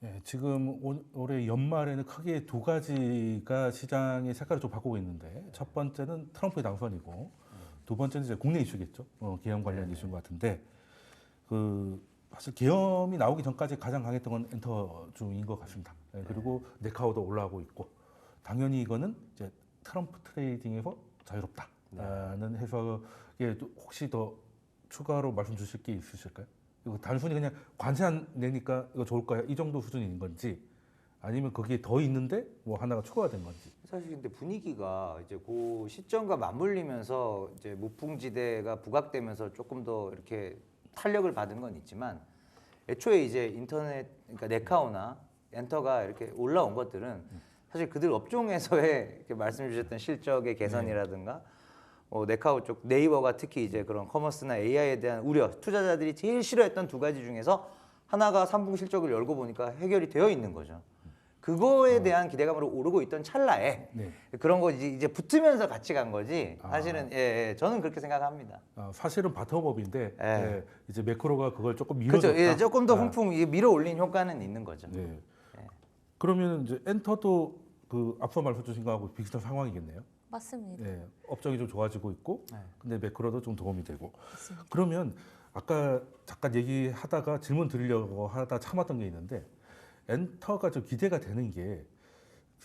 예, 지금 올해 연말에는 크게 두 가지가 시장의 색깔을 좀 바꾸고 있는데 첫 번째는 트럼프의 당선이고 두 번째는 이제 국내 이슈겠죠. 계엄 관련 이슈인 것 같은데 그 사실 계엄이 나오기 전까지 가장 강했던 건 엔터주인 것 같습니다. 예, 그리고 네카오도 올라오고 있고 당연히 이거는 이제 트럼프 트레이딩에서 자유롭다라는 해석에 혹시 더 추가로 말씀 주실 게 있으실까요? 이거 단순히 그냥 관세 안 내니까 이거 좋을까요? 이 정도 수준인 건지 아니면 거기에 더 있는데 뭐 하나가 추가가 된 건지. 사실 근데 분위기가 이제 그 시점과 맞물리면서 이제 무풍지대가 부각되면서 조금 더 이렇게 탄력을 받은 건 있지만 애초에 이제 인터넷 그러니까 네카오나 엔터가 이렇게 올라온 것들은 사실 그들 업종에서의 이렇게 말씀 주셨던 실적의 개선이라든가 네카오 쪽 네이버가 특히 이제 그런 커머스나 AI에 대한 우려, 투자자들이 제일 싫어했던 두 가지 중에서 하나가 3분기 실적을 열고 보니까 해결이 되어 있는 거죠. 그거에 대한 기대감으로 오르고 있던 찰나에 네. 그런 거 이제 붙으면서 같이 간 거지. 사실은 저는 그렇게 생각합니다. 사실은 바텀업인데 예. 예, 이제 매크로가 그걸 조금 그렇죠. 밀어줬다. 예, 조금 더 훈풍 밀어 올린 효과는 있는 거죠. 네. 그러면 이제 엔터도 그 앞서 말씀 주신 거하고 비슷한 상황이겠네요. 맞습니다. 네, 업종이 좀 좋아지고 있고, 네. 근데 매크로도 좀 도움이 되고. 맞습니다. 그러면 아까 잠깐 얘기하다가 질문 드리려고 하다 참았던 게 있는데, 엔터가 좀 기대가 되는 게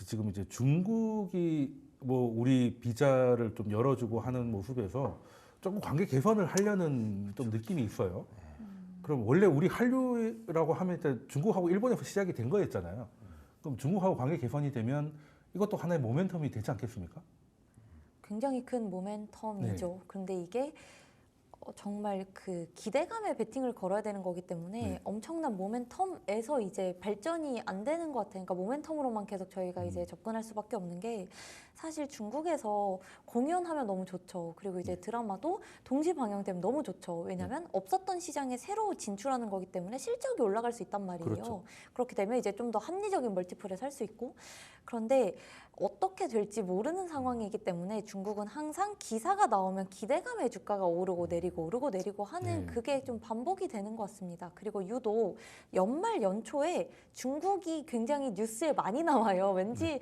지금 이제 중국이 뭐 우리 비자를 좀 열어주고 하는 모습에서 조금 관계 개선을 하려는 좀 느낌이 있어요. 그럼 원래 우리 한류라고 하면 일단 중국하고 일본에서 시작이 된 거였잖아요. 그럼 중국하고 관계 개선이 되면 이것도 하나의 모멘텀이 되지 않겠습니까? 굉장히 큰 모멘텀이죠. 그런데 이게 정말 그 기대감에 베팅을 걸어야 되는 거기 때문에 엄청난 모멘텀에서 이제 발전이 안 되는 것 같아요. 그러니까 모멘텀으로만 계속 저희가 이제 접근할 수밖에 없는 게 사실 중국에서 공연하면 너무 좋죠. 그리고 이제 드라마도 동시 방영되면 너무 좋죠. 왜냐하면 없었던 시장에 새로 진출하는 거기 때문에 실적이 올라갈 수 있단 말이에요. 그렇죠. 그렇게 되면 이제 좀 더 합리적인 멀티플에 살 수 있고 그런데 어떻게 될지 모르는 상황이기 때문에 중국은 항상 기사가 나오면 기대감에 주가가 오르고 내리고 하는 그게 좀 반복이 되는 것 같습니다. 그리고 유독 연말 연초에 중국이 굉장히 뉴스에 많이 나와요. 왠지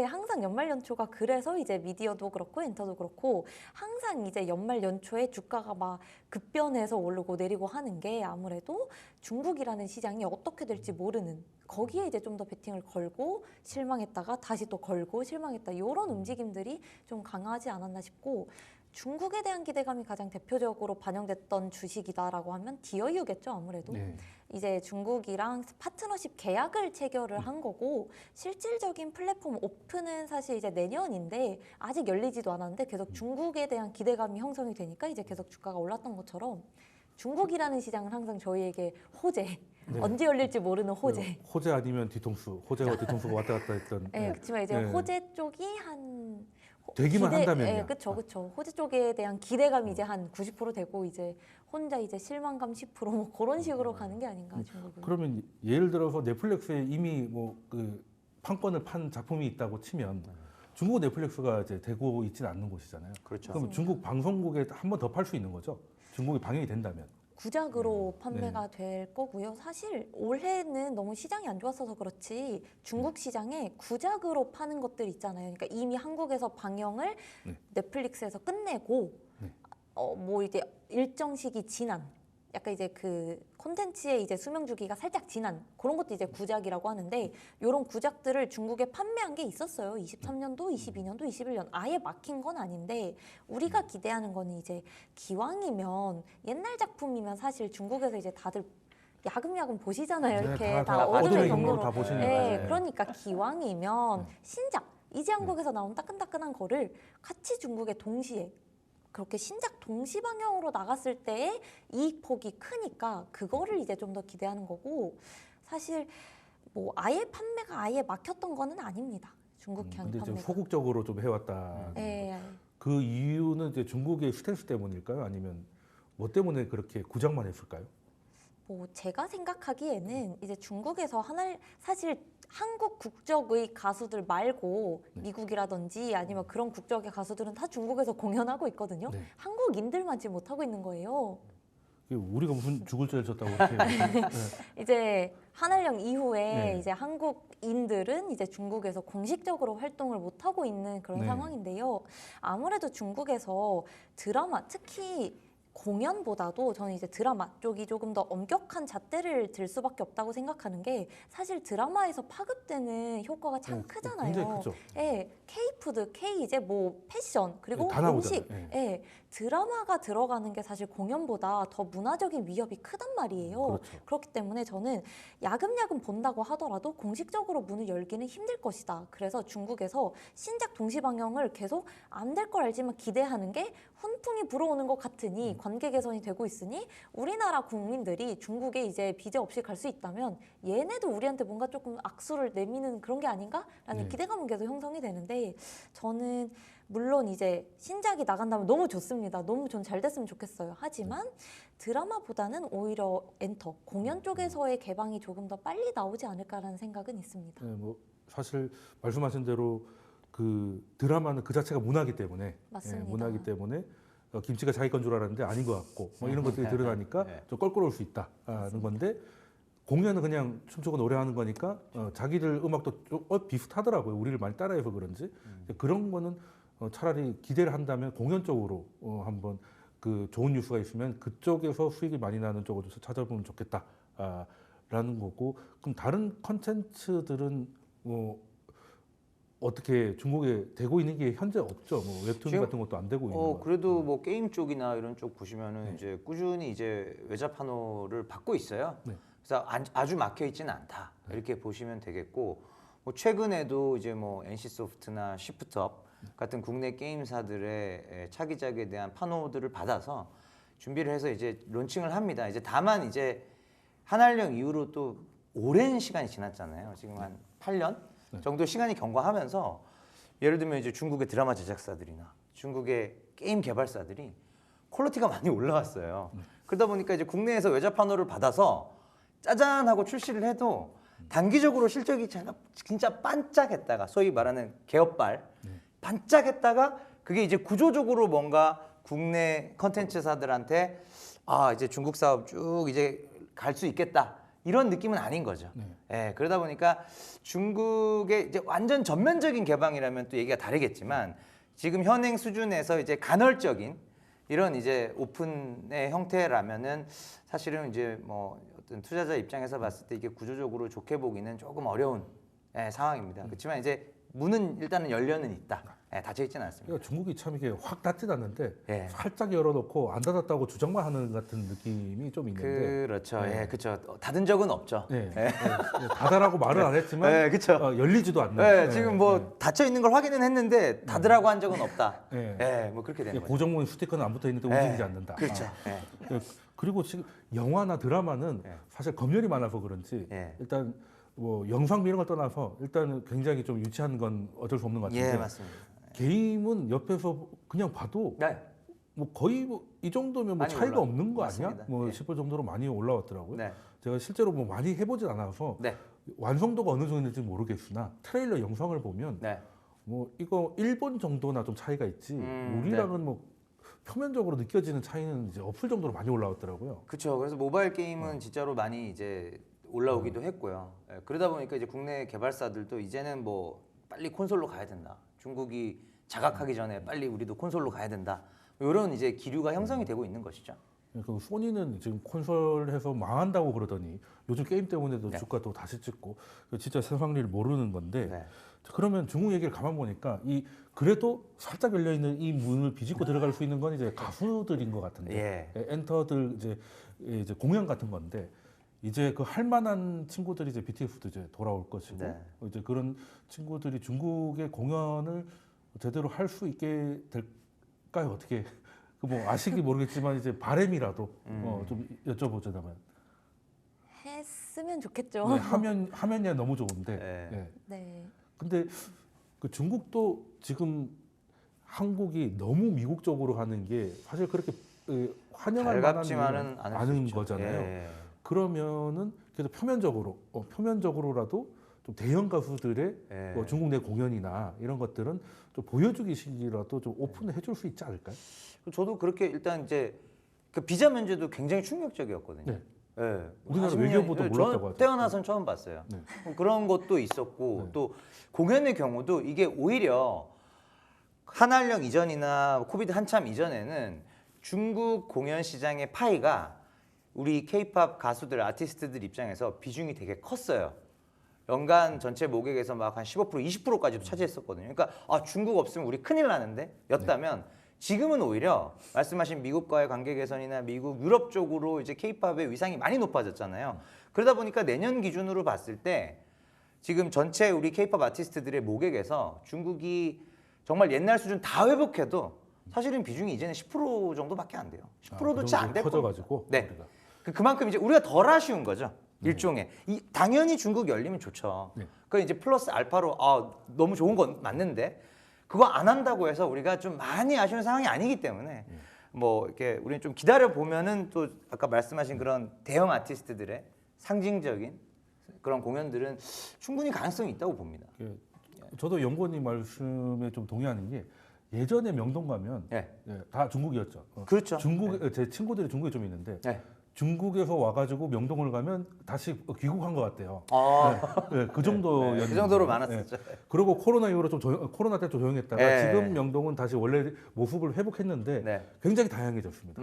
항상 연말 연초가 그래서 이제 미디어도 그렇고 엔터도 그렇고 항상 이제 연말 연초에 주가가 막 급변해서 오르고 내리고 하는 게 아무래도 중국이라는 시장이 어떻게 될지 모르는 거기에 이제 좀 더 베팅을 걸고 실망했다가 다시 또 걸고 실망했다 이런 움직임들이 좀 강하지 않았나 싶고 중국에 대한 기대감이 가장 대표적으로 반영됐던 주식이다라고 하면 디어유겠죠 아무래도. 이제 중국이랑 파트너십 계약을 체결을 한 거고 실질적인 플랫폼 오픈은 사실 이제 내년인데 아직 열리지도 않았는데 계속 중국에 대한 기대감이 형성이 되니까 이제 계속 주가가 올랐던 것처럼 중국이라는 시장은 항상 저희에게 호재 언제 열릴지 모르는 호재. 호재 아니면 뒤통수, 호재와 뒤통수가 왔다 갔다 했던. 네, 그렇지만 이제 호재 쪽이 한 되기만 한다면요. 그렇죠. 호재 쪽에 대한 기대감이 이제 한 90% 되고 이제 혼자 이제 실망감 10%뭐 그런 식으로 가는 게 아닌가 중국은. 그러면 예를 들어서 넷플릭스에 이미 뭐 그 판권을 판 작품이 있다고 치면 중국 넷플릭스가 이제 되고 있지는 않는 곳이잖아요. 그렇죠. 그럼 중국 방송국에 한 번 더 팔 수 있는 거죠. 중국이 방영이 된다면. 구작으로 판매가 될 거고요. 사실 올해는 너무 시장이 안 좋았어서 그렇지 중국 시장에 구작으로 파는 것들 있잖아요. 그러니까 이미 한국에서 방영을 넷플릭스에서 끝내고 뭐 이제 일정 시기 지난 약간 이제 그 콘텐츠의 이제 수명 주기가 살짝 지난 그런 것도 이제 구작이라고 하는데 이런 구작들을 중국에 판매한 게 있었어요. 23년도, 22년도, 21년 아예 막힌 건 아닌데 우리가 기대하는 거는 이제 기왕이면 옛날 작품이면 사실 중국에서 이제 다들 야금야금 보시잖아요. 이렇게 다 어둠의 경로로 다 보시는 거예요. 그러니까 기왕이면 신작 이제 한국에서 나온 따끈따끈한 거를 같이 중국에 동시에 그렇게 신작 동시 방영으로 나갔을 때의 이익폭이 크니까 그거를 이제 좀 더 기대하는 거고 사실 뭐 아예 판매가 아예 막혔던 거는 아닙니다. 중국 향 근데 좀 판매가. 소극적으로 좀 해왔다. 네. 그 이유는 이제 중국의 스탠스 때문일까요? 아니면 뭐 때문에 그렇게 구작만 했을까요? 뭐 제가 생각하기에는 이제 중국에서 사실 한국 국적의 가수들 말고 미국이라든지 아니면 그런 국적의 가수들은 다 중국에서 공연하고 있거든요. 한국인들만 지금 못하고 있는 거예요. 우리가 무슨 죽을 죄를 졌다고 이렇게 이제 한알령 이후에 네. 이제 한국인들은 이제 중국에서 공식적으로 활동을 못 하고 있는 그런 네. 상황인데요. 아무래도 중국에서 드라마, 특히 공연보다도 저는 이제 드라마 쪽이 조금 더 엄격한 잣대를 들 수밖에 없다고 생각하는 게 사실 드라마에서 파급되는 효과가 참 크잖아요. 굉장히 크죠. 예, K-푸드, K 이제 뭐 패션 그리고 다 나오잖아요. 음식, 예. 예, 드라마가 들어가는 게 사실 공연보다 더 문화적인 위협이 크단 말이에요. 그렇죠. 그렇기 때문에 저는 야금야금 본다고 하더라도 공식적으로 문을 열기는 힘들 것이다. 그래서 중국에서 신작 동시 방영을 계속 안 될 걸 알지만 기대하는 게 훈풍이 불어오는 것 같으니 관계 개선이 되고 있으니 우리나라 국민들이 중국에 이제 비자 없이 갈 수 있다면 얘네도 우리한테 뭔가 조금 악수를 내미는 그런 게 아닌가라는 네. 기대감은 계속 형성이 되는데 저는 물론 이제 신작이 나간다면 너무 좋습니다. 너무 전 잘 됐으면 좋겠어요. 하지만 드라마보다는 오히려 엔터, 공연 쪽에서의 개방이 조금 더 빨리 나오지 않을까라는 생각은 있습니다. 네, 뭐 사실 말씀하신 대로 그 드라마는 그 자체가 문화기 때문에 맞습니다. 문화기 때문에 김치가 자기 건 줄 알았는데 아닌 것 같고 뭐 이런 것들이 드러나니까 네. 좀 껄끄러울 수 있다는 건데 공연은 그냥 춤추고 노래하는 거니까 자기들 음악도 좀 비슷하더라고요. 우리를 많이 따라해서 그런지 그런 거는 차라리 기대를 한다면 공연 쪽으로 한번 그 좋은 뉴스가 있으면 그쪽에서 수익이 많이 나는 쪽으로 찾아보면 좋겠다라는 거고 그럼 다른 컨텐츠들은 어떻게 중국에 되고 있는 게 현재 없죠. 뭐 웹툰 지금, 같은 것도 안 되고 있는 거. 그래도 뭐 게임 쪽이나 이런 쪽 보시면은 네. 이제 꾸준히 이제 외자 판호를 받고 있어요. 네. 그래서 아주 막혀 있지는 않다 이렇게 보시면 되겠고 뭐 최근에도 이제 뭐 NC 소프트나 시프트업 같은 국내 게임사들의 차기작에 대한 판호들을 받아서 준비를 해서 이제 론칭을 합니다. 이제 다만 이제 한알령 이후로 또 오랜 시간이 지났잖아요. 지금 한 8년 정도 시간이 경과하면서 예를 들면 이제 중국의 드라마 제작사들이나 중국의 게임 개발사들이 퀄리티가 많이 올라왔어요. 그러다 보니까 이제 국내에서 외자 판호를 받아서 짜잔 하고 출시를 해도 단기적으로 실적이 진짜 반짝했다가 소위 말하는 개업발 반짝했다가 그게 이제 구조적으로 뭔가 국내 컨텐츠사들한테 이제 중국 사업 쭉 이제 갈 수 있겠다 이런 느낌은 아닌 거죠. 예, 그러다 보니까 중국의 이제 완전 전면적인 개방이라면 또 얘기가 다르겠지만 지금 현행 수준에서 이제 간헐적인 이런 이제 오픈의 형태라면은 사실은 이제 뭐 어떤 투자자 입장에서 봤을 때 이게 구조적으로 좋게 보기는 조금 어려운 상황입니다. 그렇지만 이제 문은 일단은 열려는 있다. 닫혀 있지는 않습니다. 그러니까 중국이 참 이게 확 닫진 않는데 예. 살짝 열어놓고 안 닫았다고 주장만 하는 같은 느낌이 좀 있는데. 그렇죠. 네. 예, 그렇죠. 닫은 적은 없죠. 닫아라고 말은 안 했지만 네, 그쵸. 열리지도 않는. 네, 지금 뭐 닫혀 있는 걸 확인은 했는데 닫으라고 한 적은 없다. 네. 예, 뭐 그렇게 되는 거죠. 고정문 스티커는 안 붙어 있는데 예, 움직이지 않는다. 그렇죠. 예. 그리고 지금 영화나 드라마는 예. 사실 검열이 많아서 그런지 예. 일단 뭐 영상미 이런 걸 떠나서 일단은 굉장히 좀 유치한 건 어쩔 수 없는 것 같은데 예, 맞습니다. 게임은 옆에서 그냥 봐도 네. 뭐 거의 이 정도면 뭐 많이 차이가 올라- 없는 거 맞습니다. 아니야? 뭐 예. 싶을 정도로 많이 올라왔더라고요. 네. 제가 실제로 뭐 많이 해보진 않아서 네. 완성도가 어느 정도인지 모르겠으나 트레일러 영상을 보면 네. 뭐 이거 일본 정도나 좀 차이가 있지 네. 우리랑은 뭐 표면적으로 느껴지는 차이는 이제 없을 정도로 많이 올라왔더라고요. 그렇죠. 그래서 모바일 게임은 진짜로 많이 이제 올라오기도 했고요. 예, 그러다 보니까 이제 국내 개발사들도 이제는 뭐 빨리 콘솔로 가야 된다. 중국이 자각하기 전에 빨리 우리도 콘솔로 가야 된다. 이런 이제 기류가 형성이 되고 있는 것이죠. 그 소니는 지금 콘솔해서 망한다고 그러더니 요즘 게임 때문에도 네. 주가 또 다시 찍고 진짜 세상 일 모르는 건데 네. 그러면 중국 얘기를 가만 보니까 이 그래도 살짝 열려 있는 이 문을 비집고 들어갈 수 있는 건 이제 가수들인 것 같은데 예. 엔터들 이제 공연 같은 건데 이제 그 할 만한 친구들이 이제 BTS도 이제 돌아올 것이고 네. 이제 그런 친구들이 중국의 공연을 제대로 할 수 있게 될까요? 어떻게 그 뭐 아시기 모르겠지만 이제 바람이라도 좀 여쭤보자면 했으면 좋겠죠. 네, 하면야 너무 좋은데. 네. 예. 네. 근데 그 중국도 지금 한국이 너무 미국적으로 하는 게 사실 그렇게 환영할 만한 달갑지만은 일은 않을 수 않은 있죠. 거잖아요. 예. 그러면은 그래도 표면적으로라도 좀 대형 가수들의 예. 뭐 중국 내 공연이나 이런 것들은 좀 보여주기식이라도 좀 오픈해 줄 수 있지 않을까요? 저도 그렇게 일단 이제 그 비자 면제도 굉장히 충격적이었거든요. 네. 예. 우리나라 40년 외교부도 예, 몰랐다고 저는 하죠. 태어나선 처음 봤어요. 네. 그런 것도 있었고 네. 또 공연의 경우도 이게 오히려 한한령 이전이나 코비드 한참 이전에는 중국 공연 시장의 파이가 우리 케이팝 가수들, 아티스트들 입장에서 비중이 되게 컸어요. 연간 전체 모객에서 막 한 15%, 20%까지도 차지했었거든요. 그러니까 아, 중국 없으면 우리 큰일 나는데 였다면 지금은 오히려 말씀하신 미국과의 관계 개선이나 미국, 유럽 쪽으로 이제 케이팝의 위상이 많이 높아졌잖아요. 그러다 보니까 내년 기준으로 봤을 때 지금 전체 우리 케이팝 아티스트들의 모객에서 중국이 정말 옛날 수준 다 회복해도 사실은 비중이 이제는 10% 정도밖에 안 돼요. 10%도 채 안 될 겁니다. 커져가지고 네. 우리가. 그만큼 이제 우리가 덜 아쉬운 거죠. 일종의 당연히 중국 열리면 좋죠. 네. 그 이제 플러스 알파로 아, 너무 좋은 건 맞는데 그거 안 한다고 해서 우리가 좀 많이 아쉬운 상황이 아니기 때문에 뭐 이렇게 우리는 좀 기다려 보면은 또 아까 말씀하신 그런 대형 아티스트들의 상징적인 그런 공연들은 충분히 가능성이 있다고 봅니다. 저도 연구원님 말씀에 좀 동의하는 게 예전에 명동 가면 네. 다 중국이었죠. 그렇죠. 중국 제 친구들이 중국에 좀 있는데 네. 중국에서 와가지고 명동을 가면 다시 귀국한 것 같아요. 아, 그 정도였는데. 그 정도로 많았었죠. 그리고 코로나 이후로 코로나 때 좀 조용했다가 네. 지금 명동은 다시 원래 모습을 회복했는데 네. 굉장히 다양해졌습니다.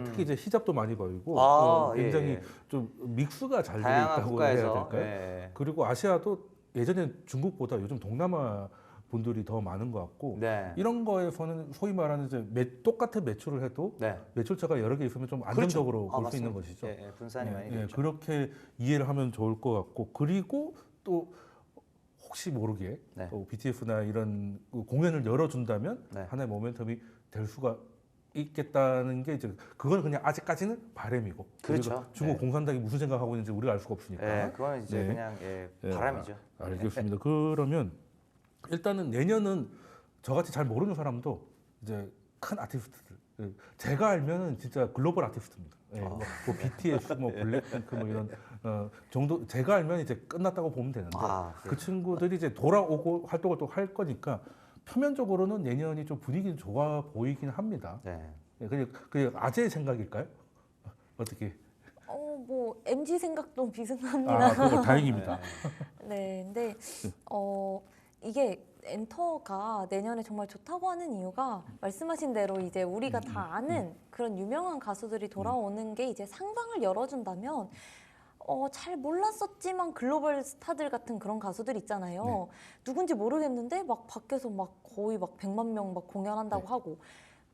특히 이제 히잡도 많이 보이고 굉장히 예. 좀 믹스가 잘 되어 다양한 있다고 해야 국가에서 될까요? 예. 그리고 아시아도 예전에 중국보다 요즘 동남아 분들이 더 많은 것 같고 네. 이런 거에서는 소위 말하는 이제 똑같은 매출을 해도 네. 매출차가 여러 개 있으면 좀 안정적으로 그렇죠. 아, 볼 수 있는 맞습니다. 것이죠. 예, 예, 분산이 많이 됐죠. 그렇게 이해를 하면 좋을 것 같고 그리고 또 혹시 모르게 네. 또 BTS나 이런 공연을 열어준다면 네. 하나의 모멘텀이 될 수가 있겠다는 게 이제 그건 그냥 아직까지는 바람이고 그렇죠. 우리가 중국 네. 공산당이 무슨 생각하고 있는지 우리가 알 수가 없으니까. 예, 그건 이제 네. 그냥 바람이죠. 알겠습니다. 그러면 일단은 내년은 저같이 잘 모르는 사람도 이제 큰 아티스트들 제가 알면은 진짜 글로벌 아티스트입니다. 뭐 BTS, 뭐 블랙핑크 뭐 이런 정도 제가 알면 이제 끝났다고 보면 되는데 그 친구들이 이제 돌아오고 활동을 또 할 거니까 표면적으로는 내년이 좀 분위기 좋아 보이긴 합니다. 네. 그게 아재의 생각일까요? 어떻게? 뭐 MG 생각도 비슷합니다. 그거 다행입니다. 네, 근데 이게 엔터가 내년에 정말 좋다고 하는 이유가 말씀하신 대로 이제 우리가 다 아는 그런 유명한 가수들이 돌아오는 게 이제 상방을 열어준다면 잘 몰랐었지만 글로벌 스타들 같은 그런 가수들 있잖아요. 누군지 모르겠는데 막 밖에서 막 거의 막 100만 명 막 공연한다고 하고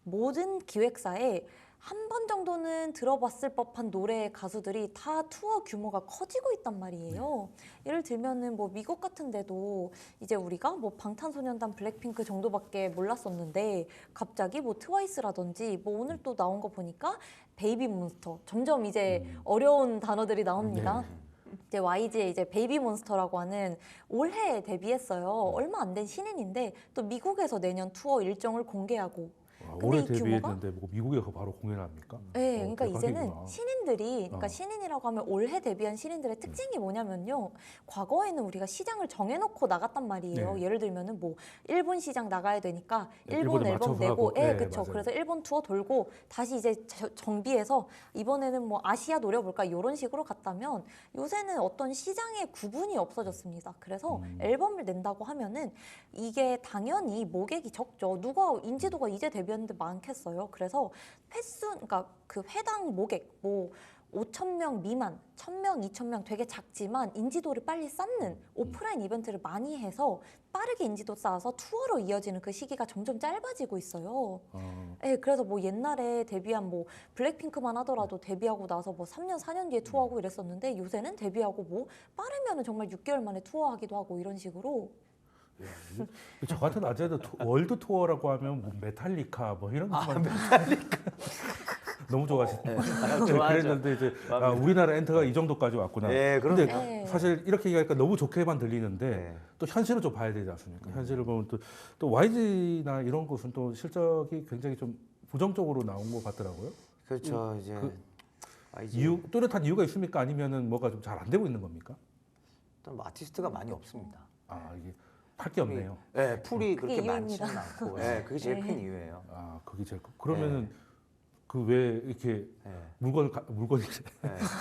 모든 기획사에 한 번 정도는 들어봤을 법한 노래 가수들이 다 투어 규모가 커지고 있단 말이에요. 예를 들면은 뭐 미국 같은 데도 이제 우리가 뭐 방탄소년단 블랙핑크 정도밖에 몰랐었는데 갑자기 뭐 트와이스라든지 뭐 오늘 또 나온 거 보니까 베이비몬스터 점점 이제 어려운 단어들이 나옵니다. 이제 YG의 이제 베이비몬스터라고 하는 올해 데뷔했어요. 얼마 안 된 신인인데 또 미국에서 내년 투어 일정을 공개하고 올해 이 규모가? 데뷔했는데 뭐 미국에서 바로 공연을 합니까? 네, 그러니까 대박이구나. 이제는 신인들이, 그러니까 신인이라고 하면 올해 데뷔한 신인들의 특징이 뭐냐면요. 과거에는 우리가 시장을 정해놓고 나갔단 말이에요. 네. 예를 들면은 뭐 일본 시장 나가야 되니까 네, 일본 일본에 앨범 맞춰서 내고, 하고. 예, 네, 그렇죠. 맞아요. 그래서 일본 투어 돌고 다시 이제 정비해서 이번에는 뭐 아시아 노려볼까 이런 식으로 갔다면 요새는 어떤 시장의 구분이 없어졌습니다. 그래서 앨범을 낸다고 하면은 이게 당연히 모객이 적죠. 누가 인지도가 이제 데뷔했는데 많겠어요. 그래서 횟수, 그러니까 그 회당 모객 뭐 5,000명 미만, 1,000명, 2,000명 되게 작지만 인지도를 빨리 쌓는 오프라인 이벤트를 많이 해서 빠르게 인지도 쌓아서 투어로 이어지는 그 시기가 점점 짧아지고 있어요. 네, 그래서 뭐 옛날에 데뷔한 뭐 블랙핑크만 하더라도 데뷔하고 나서 뭐 3년, 4년 뒤에 투어하고 이랬었는데 요새는 데뷔하고 뭐 빠르면은 정말 6개월 만에 투어하기도 하고 이런 식으로. 저 같은 아재도 월드 투어라고 하면 뭐 메탈리카 뭐 이런 것만 너무 좋아하시는 그랬는데 이제 우리나라 엔터가 이 정도까지 왔구나. 예, 근데 네. 사실 이렇게 얘기하니까 너무 좋게만 들리는데 네. 또 현실을 좀 봐야 되지 않습니까? 현실을 보면 또 YG나 이런 곳은 또 실적이 굉장히 좀 부정적으로 나온 것 같더라고요. 그렇죠. 이제 이유 뚜렷한 이유가 있습니까? 아니면은 뭐가 좀 잘 안 되고 있는 겁니까? 일단 뭐 아티스트가 많이 없습니다. 이게 할 게 없네요. 네, 풀이 그게 그렇게 이유입니다. 많지는 않고, 네, 그게 제일 큰 이유예요. 그게 제일 그러면은 그 왜 이렇게 네. 물건이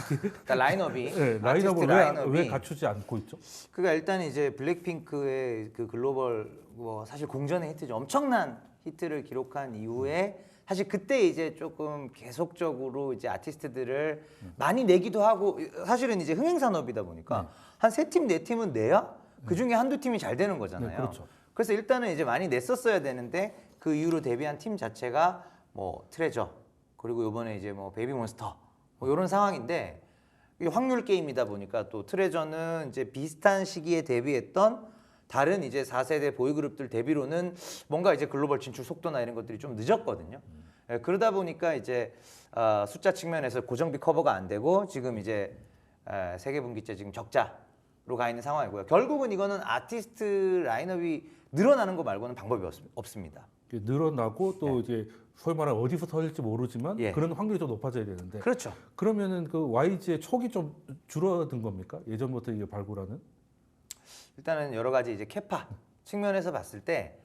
그러니까 라인업이 네, 아티스트 라인업을 왜 갖추지 않고 있죠? 그러니까 일단 이제 블랙핑크의 그 글로벌 뭐 사실 공전의 히트죠. 엄청난 히트를 기록한 이후에 사실 그때 이제 조금 계속적으로 이제 아티스트들을 많이 내기도 하고 사실은 이제 흥행산업이다 보니까 한 세 팀 네 팀은 내야 그 중에 한두 팀이 잘 되는 거잖아요. 네, 그렇죠. 그래서 일단은 이제 많이 냈었어야 되는데 그 이후로 데뷔한 팀 자체가 뭐 트레저 그리고 이번에 이제 뭐 베이비몬스터 뭐 이런 상황인데 이게 확률 게임이다 보니까 또 트레저는 이제 비슷한 시기에 데뷔했던 다른 이제 4세대 보이그룹들 대비로는 뭔가 이제 글로벌 진출 속도나 이런 것들이 좀 늦었거든요. 예, 그러다 보니까 이제 숫자 측면에서 고정비 커버가 안 되고 지금 이제 세계 분기째 지금 적자로 가 있는 상황이고요. 결국은 이거는 아티스트 라인업이 늘어나는 거 말고는 방법이 없습니다. 늘어나고 또 이제 소위 말하는 어디서 터질지 모르지만 예. 그런 확률이 좀 높아져야 되는데 그렇죠. 그러면은 그 YG의 촉이 좀 줄어든 겁니까? 예전부터 이게 발굴하는? 일단은 여러 가지 이제 캐파 측면에서 봤을 때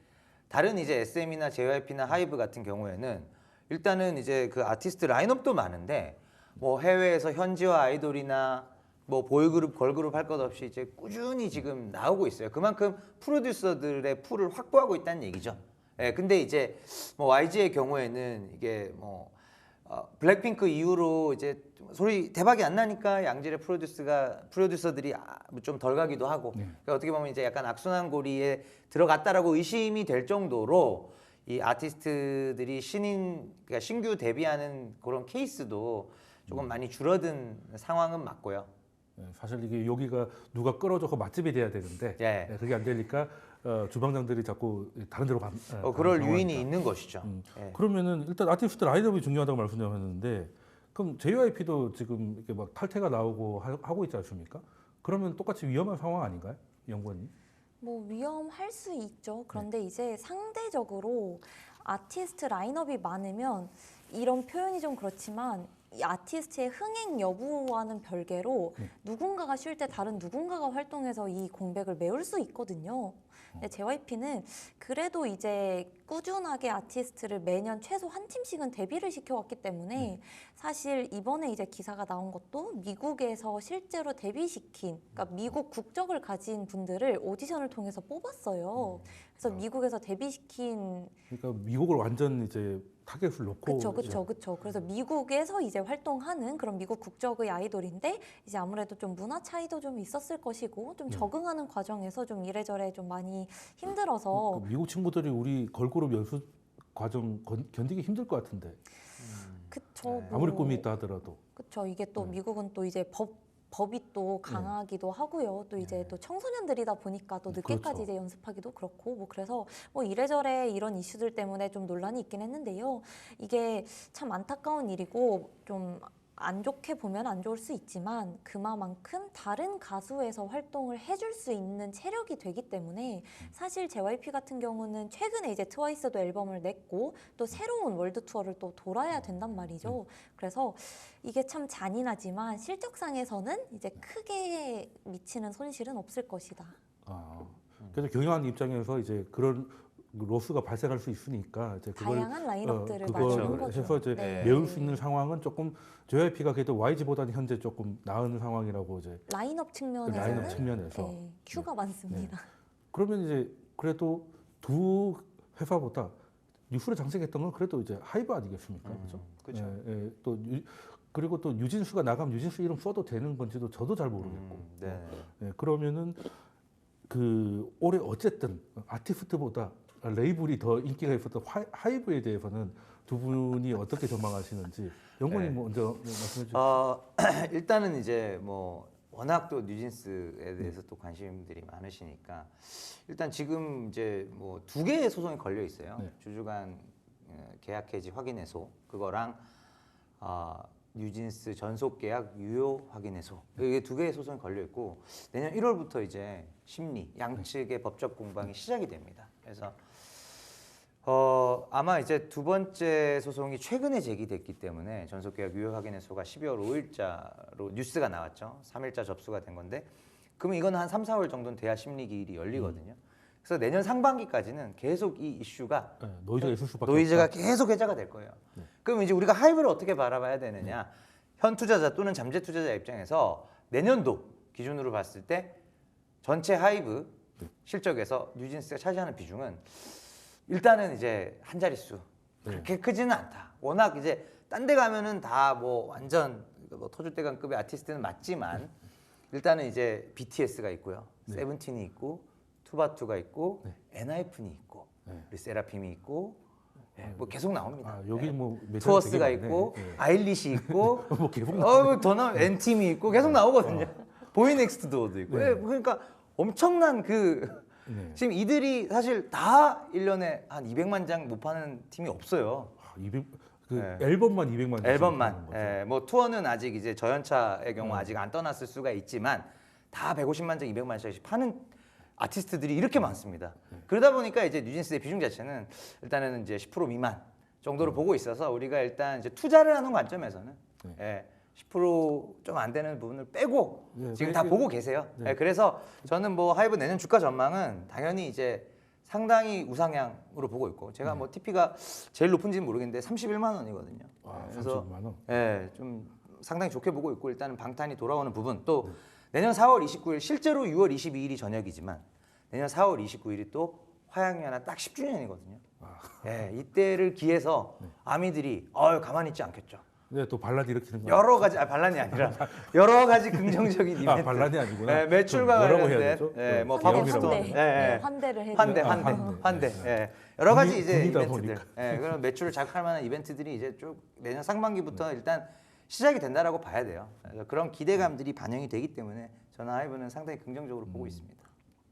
다른 이제 SM이나 JYP나 하이브 같은 경우에는 일단은 이제 그 아티스트 라인업도 많은데 뭐 해외에서 현지화 아이돌이나 뭐 보이그룹, 걸그룹 할 것 없이 이제 꾸준히 지금 나오고 있어요. 그만큼 프로듀서들의 풀을 확보하고 있다는 얘기죠. 예, 근데 이제 뭐 YG의 경우에는 이게 뭐 블랙핑크 이후로 이제 소리 대박이 안 나니까 양질의 프로듀서들이 좀 덜 가기도 하고 그러니까 어떻게 보면 이제 약간 악순환 고리에 들어갔다라고 의심이 될 정도로 이 아티스트들이 그러니까 신규 데뷔하는 그런 케이스도 조금 많이 줄어든 상황은 맞고요. 사실 이게 여기가 누가 끌어줘서 맛집이 돼야 되는데 예. 그게 안 되니까 주방장들이 자꾸 다른 데로 그럴 가는 유인이 상황이다. 있는 것이죠. 예. 그러면은 일단 아티스트 라인업이 중요하다고 말씀하셨는데 그럼 JYP도 지금 이렇게 막 탈퇴가 나오고 하고 있지 않습니까? 그러면 똑같이 위험한 상황 아닌가요, 연구원님? 뭐 위험할 수 있죠. 그런데 이제 상대적으로 아티스트 라인업이 많으면 이런 표현이 좀 그렇지만 이 아티스트의 흥행 여부와는 별개로 누군가가 쉴 때 다른 누군가가 활동해서 이 공백을 메울 수 있거든요. 근데 JYP는 그래도 이제 꾸준하게 아티스트를 매년 최소 한 팀씩은 데뷔를 시켜왔기 때문에 사실 이번에 이제 기사가 나온 것도 미국에서 실제로 데뷔시킨, 그러니까 미국 국적을 가진 분들을 오디션을 통해서 뽑았어요. 그래서 미국에서 데뷔시킨 그러니까 미국을 완전 이제 타겟을 놓고 그쵸. 그래서 미국에서 이제 활동하는 그런 미국 국적의 아이돌인데 이제 아무래도 좀 문화 차이도 좀 있었을 것이고 좀 적응하는 과정에서 좀 이래저래 좀 많이 힘들어서 그 미국 친구들이 우리 걸그룹 연습 과정 견디기 힘들 것 같은데 그쵸. 아무리 꿈이 있다 하더라도 그쵸. 이게 또 미국은 또 이제 법이 또 강하기도 하고요. 또 이제 또 청소년들이다 보니까 또 늦게까지 그렇죠. 이제 연습하기도 그렇고 뭐 그래서 뭐 이래저래 이런 이슈들 때문에 좀 논란이 있긴 했는데요. 이게 참 안타까운 일이고 좀 안 좋게 보면 안 좋을 수 있지만 그만큼 다른 가수에서 활동을 해줄 수 있는 체력이 되기 때문에 사실 JYP 같은 경우는 최근에 이제 트와이스도 앨범을 냈고 또 새로운 월드 투어를 또 돌아야 된단 말이죠. 그래서 이게 참 잔인하지만 실적상에서는 이제 크게 미치는 손실은 없을 것이다. 그래서 경영하는 입장에서 이제 그런 로스가 발생할 수 있으니까 이제 그걸 다양한 라인업들을 그걸 맞추는 거죠. 해서 이제 네. 메울 수 있는 상황은 조금 JYP가 그래도 YG보다는 현재 조금 나은 상황이라고 이제 라인업 측면에서는 라인업 측면에서 네, 큐가 많습니다. 그러면 이제 그래도 두 회사보다 뉴스를 장식했던 건 그래도 이제 하이브 아니겠습니까, 그렇죠? 그렇죠. 또 그리고 또 유진수가 나가면 유진수 이름 써도 되는 건지도 저도 잘 모르겠고. 네. 그러면은 그 올해 어쨌든 아티스트보다 레이블이 더 인기가 있었던 하이브에 대해서는 두 분이 어떻게 전망하시는지 연구원님 먼저 말씀해 주시죠. 일단은 이제 뭐 워낙 또 뉴진스에 대해서 또 관심들이 많으시니까 일단 지금 이제 뭐 2개의 소송이 걸려 있어요. 네. 주주간 계약 해지 확인해소 그거랑 뉴진스 전속 계약 유효 확인해소 이게 2개의 소송이 걸려 있고 내년 1월부터 이제 심리 양측의 법적 공방이 시작이 됩니다. 그래서 아마 이제 두 번째 소송이 최근에 제기됐기 때문에 전속계약 유효 확인해소가 12월 5일자로 뉴스가 나왔죠. 3일자 접수가 된 건데 그러면 이건 한 3, 4월 정도는 돼야 심리 기일이 열리거든요. 그래서 내년 상반기까지는 계속 이 이슈가 네, 노이즈가 있을 수밖에 노이즈가 없다. 계속 회자가 될 거예요. 네. 그럼 이제 우리가 하이브를 어떻게 바라봐야 되느냐? 현 투자자 또는 잠재 투자자 입장에서 내년도 기준으로 봤을 때 전체 하이브 실적에서 뉴진스가 차지하는 비중은 일단은 이제 한 자릿수 그렇게 크지는 않다. 워낙 이제 딴 데 가면은 다 뭐 완전 뭐 터줏대감급의 아티스트는 맞지만 일단은 이제 BTS가 있고요, 세븐틴이 있고 투바투가 있고 엔하이픈이 있고 우리 세라핌이 있고 뭐 계속 나옵니다. 아, 여기 뭐 투어스가 되게 많네. 있고 네. 아일리시 있고 뭐 계속 더 나오면 N팀이 있고 계속 나오거든요. 보이넥스트 도어도 있고. 네. 그러니까 엄청난 그 네. 지금 이들이 사실 다 1년에 한 200만 장 못 파는 팀이 없어요. 200, 그 네. 앨범만 200만 앨범만. 뭐 투어는 아직 이제 저연차의 경우 아직 안 떠났을 수가 있지만 다 150만 장, 200만 장씩 파는 아티스트들이 이렇게 많습니다. 그러다 보니까 이제 뉴진스의 비중 자체는 일단은 이제 10% 미만 정도로 보고 있어서 우리가 일단 이제 투자를 하는 관점에서는 10% 좀 안 되는 부분을 빼고 지금 다 보고 계세요. 그래서 저는 뭐 하이브 내년 주가 전망은 당연히 이제 상당히 우상향으로 보고 있고 제가 뭐 TP가 제일 높은지는 모르겠는데 31만 원이거든요. 그래서 31만 원. 좀 상당히 좋게 보고 있고 일단은 방탄이 돌아오는 부분 또 내년 4월 29일 실제로 6월 22일이 저녁이지만 내년 4월 29일이 또 화양연화 딱 10주년이거든요. 이때를 기해서 아미들이 가만히 있지 않겠죠. 네, 또 반란 일으키는 거. 여러 가지 반란이 아니라 여러 가지 긍정적인 이벤트. 반란이 아니구나. 매출과 뭐라고 해야 관련된 되죠? 뭐 대형이라고 팝업스토어, 해야 되죠? 환대를 해. 환대. 여러 가지 이제 분이다 이벤트들. 그런 매출을 자극할 만한 이벤트들이 이제 쭉 내년 상반기부터 일단 시작이 된다라고 봐야 돼요. 그래서 그런 기대감들이 반영이 되기 때문에 저는 하이브는 상당히 긍정적으로 보고 있습니다.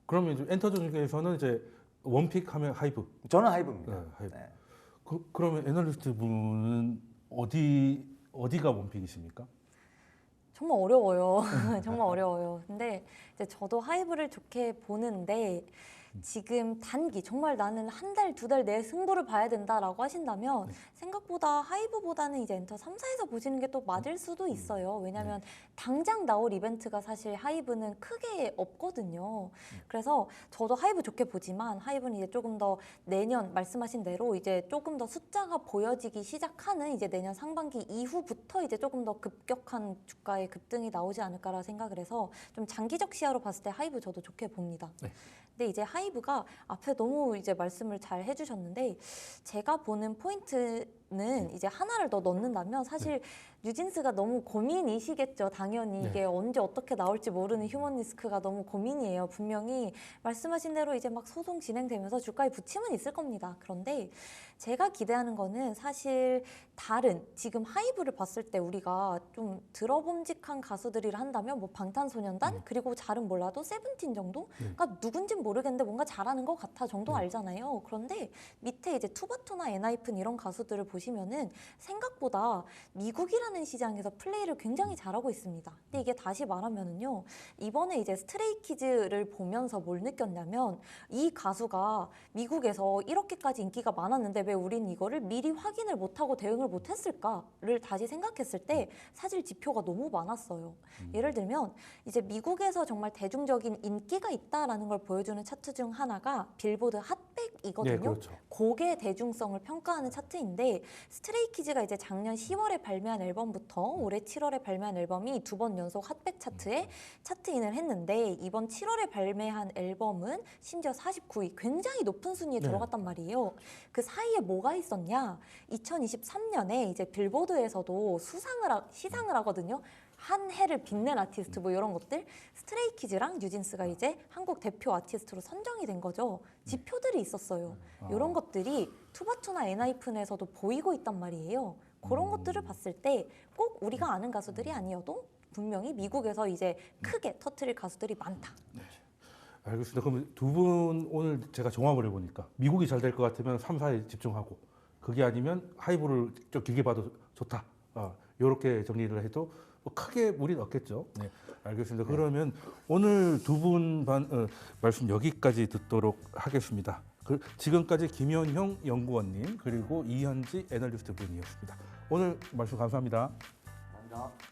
그러면 이제 엔터주 중에서는 이제 원픽 하면 하이브. 저는 하이브입니다. 네, 하이브. 그러면 애널리스트 분은 어디가 원픽이십니까? 정말 어려워요. 정말 어려워요. 근데 이제 저도 하이브를 좋게 보는데 지금 단기 정말 나는 한 달, 두 달 내에 승부를 봐야 된다라고 하신다면 생각보다 하이브보다는 이제 엔터 3사에서 보시는 게 또 맞을 수도 있어요. 왜냐하면 당장 나올 이벤트가 사실 하이브는 크게 없거든요. 그래서 저도 하이브 좋게 보지만 하이브는 이제 조금 더 내년 말씀하신 대로 이제 조금 더 숫자가 보여지기 시작하는 이제 내년 상반기 이후부터 이제 조금 더 급격한 주가의 급등이 나오지 않을까라 생각을 해서 좀 장기적 시야로 봤을 때 하이브 저도 좋게 봅니다. 근데 이제 하이브가 앞에 너무 이제 말씀을 잘 해주셨는데 제가 보는 포인트는 이제 하나를 더 넣는다면 사실 뉴진스가 너무 고민이시겠죠. 당연히 이게 언제 어떻게 나올지 모르는 휴먼 리스크가 너무 고민이에요. 분명히 말씀하신 대로 이제 막 소송 진행되면서 주가에 부침은 있을 겁니다. 그런데 제가 기대하는 거는 사실 다른 지금 하이브를 봤을 때 우리가 좀 들어봄직한 가수들이라 한다면 뭐 방탄소년단 그리고 잘은 몰라도 세븐틴 정도? 그러니까 누군진 모르겠는데 뭔가 잘하는 것 같아 정도 알잖아요. 그런데 밑에 이제 투바투나 엔하이픈 이런 가수들을 보시면은 생각보다 미국이라는 시장에서 플레이를 굉장히 잘하고 있습니다. 근데 이게 다시 말하면은요. 이번에 이제 스트레이키즈를 보면서 뭘 느꼈냐면 이 가수가 미국에서 이렇게까지 인기가 많았는데 왜 우린 이거를 미리 확인을 못하고 대응을 못했을까를 다시 생각했을 때 사실 지표가 너무 많았어요. 예를 들면 이제 미국에서 정말 대중적인 인기가 있다라는 걸 보여주는 차트 중 하나가 빌보드 핫백이거든요. 네, 그렇죠. 곡의 대중성을 평가하는 차트인데 스트레이키즈가 이제 작년 10월에 발매한 앨범부터 올해 7월에 발매한 앨범이 2번 연속 핫백 차트에 차트인을 했는데 이번 7월에 발매한 앨범은 심지어 49위 굉장히 높은 순위에 들어갔단 말이에요. 그 사이에 뭐가 있었냐? 2023년에 이제 빌보드에서도 시상을 하거든요. 한 해를 빛낸 아티스트 뭐 이런 것들 스트레이키즈랑 뉴진스가 이제 한국 대표 아티스트로 선정이 된 거죠. 지표들이 있었어요. 이런 것들이 투바투나 엔하이픈에서도 보이고 있단 말이에요. 그런 것들을 봤을 때 꼭 우리가 아는 가수들이 아니어도 분명히 미국에서 이제 크게 터트릴 가수들이 많다. 알겠습니다. 그럼 두 분 오늘 제가 종합을 해보니까 미국이 잘 될 것 같으면 3사에 집중하고 그게 아니면 하이브를 좀 길게 봐도 좋다. 이렇게 정리를 해도 뭐 크게 무리는 없겠죠. 네, 알겠습니다. 그러면 오늘 두 분 말씀 여기까지 듣도록 하겠습니다. 지금까지 김현형 연구원님 그리고 이현지 애널리스트 분이었습니다. 오늘 말씀 감사합니다. 감사합니다.